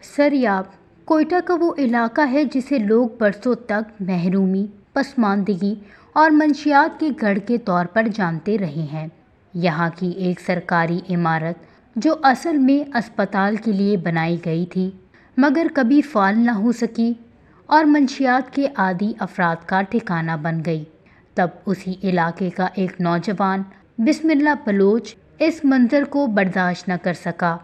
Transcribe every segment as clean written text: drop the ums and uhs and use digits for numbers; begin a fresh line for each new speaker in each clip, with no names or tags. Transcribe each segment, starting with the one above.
سریاب کوئٹہ کا وہ علاقہ ہے جسے لوگ برسوں تک محرومی، پسماندگی اور منشیات کے گڑھ کے طور پر جانتے رہے ہیں۔ یہاں کی ایک سرکاری عمارت جو اصل میں اسپتال کے لیے بنائی گئی تھی مگر کبھی فعال نہ ہو سکی اور منشیات کے عادی افراد کا ٹھکانہ بن گئی، تب اسی علاقے کا ایک نوجوان بسم اللہ بلوچ اس منظر کو برداشت نہ کر سکا۔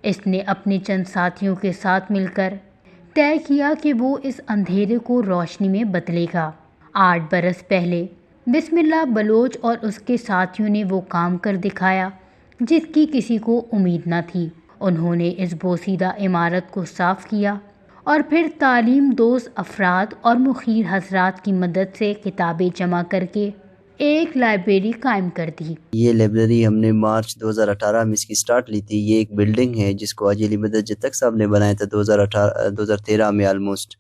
اس نے اپنے چند ساتھیوں کے ساتھ مل کر طے کیا کہ وہ اس اندھیرے کو روشنی میں بدلے گا۔ 8 برس پہلے بسم اللہ بلوچ اور اس کے ساتھیوں نے وہ کام کر دکھایا جس کی کسی کو امید نہ تھی۔ انہوں نے اس بوسیدہ عمارت کو صاف کیا اور پھر تعلیم دوست افراد اور مخیر حضرات کی مدد سے کتابیں جمع کر کے ایک لائبریری قائم کر دی۔
یہ لائبریری ہم نے مارچ 2018 میں اس کی سٹارٹ لی تھی۔ یہ ایک بلڈنگ ہے جس کو حاجی علی مدد جتک صاحب نے بنایا تھا 2013 میں آلموسٹ۔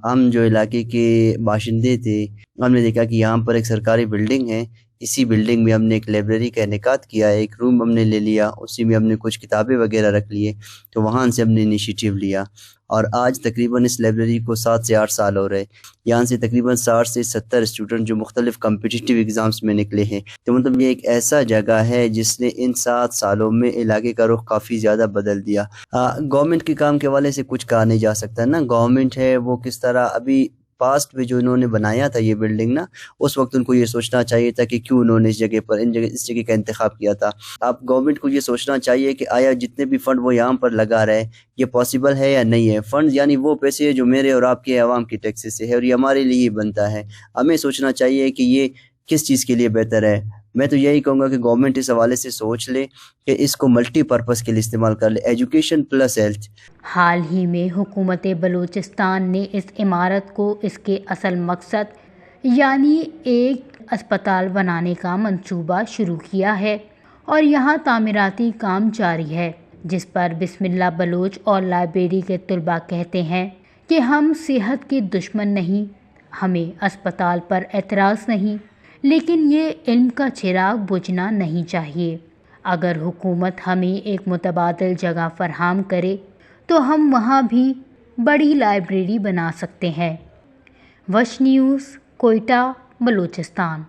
ہم جو علاقے کے باشندے تھے ہم نے دیکھا کہ یہاں پر ایک سرکاری بلڈنگ ہے، اسی بلڈنگ میں ہم نے ایک لائبریری کا انعقاد کیا، ایک روم ہم نے لے لیا، اسی میں ہم نے کچھ کتابیں وغیرہ رکھ لیے، تو وہاں سے ہم نے انیشیٹو لیا اور آج تقریباً اس لائبریری کو 7 سے 8 سال ہو رہے۔ یہاں سے تقریباً 60 سے 70 اسٹوڈنٹ جو مختلف کمپٹیٹیو ایگزامز میں نکلے ہیں، تو مطلب یہ ایک ایسا جگہ ہے جس نے ان 7 سالوں میں علاقے کا رخ کافی زیادہ بدل دیا۔ گورنمنٹ کے کام کے حوالے سے کچھ کہا نہیں جا سکتا نا، گورنمنٹ ہے وہ کس طرح ابھی پاسٹ میں جو انہوں نے بنایا تھا یہ بلڈنگ نا، اس وقت ان کو یہ سوچنا چاہیے تھا کہ کیوں انہوں نے اس جگہ کا انتخاب کیا تھا۔ اب گورنمنٹ کو یہ سوچنا چاہیے کہ آیا جتنے بھی فنڈ وہ یہاں پر لگا رہے یہ پاسبل ہے یا نہیں ہے۔ فنڈ یعنی وہ پیسے جو میرے اور آپ کے عوام کی ٹیکس سے ہے اور یہ ہمارے لیے ہی بنتا ہے۔ ہمیں سوچنا چاہیے کہ یہ کس چیز کے لیے بہتر ہے۔ میں تو یہی کہوں گا کہ گورنمنٹ اس حوالے سے سوچ لے کہ اس کو ملٹی پرپس کے لیے استعمال کر لے، ایجوکیشن پلس ہیلتھ۔
حال ہی میں حکومت بلوچستان نے اس عمارت کو اس کے اصل مقصد یعنی ایک اسپتال بنانے کا منصوبہ شروع کیا ہے اور یہاں تعمیراتی کام جاری ہے، جس پر بسم اللہ بلوچ اور لائبریری کے طلباء کہتے ہیں کہ ہم صحت کے دشمن نہیں، ہمیں اسپتال پر اعتراض نہیں، لیکن یہ علم کا چراغ بجھنا نہیں چاہیے۔ اگر حکومت ہمیں ایک متبادل جگہ فراہم کرے تو ہم وہاں بھی بڑی لائبریری بنا سکتے ہیں۔ وش نیوز، کوئٹہ، بلوچستان۔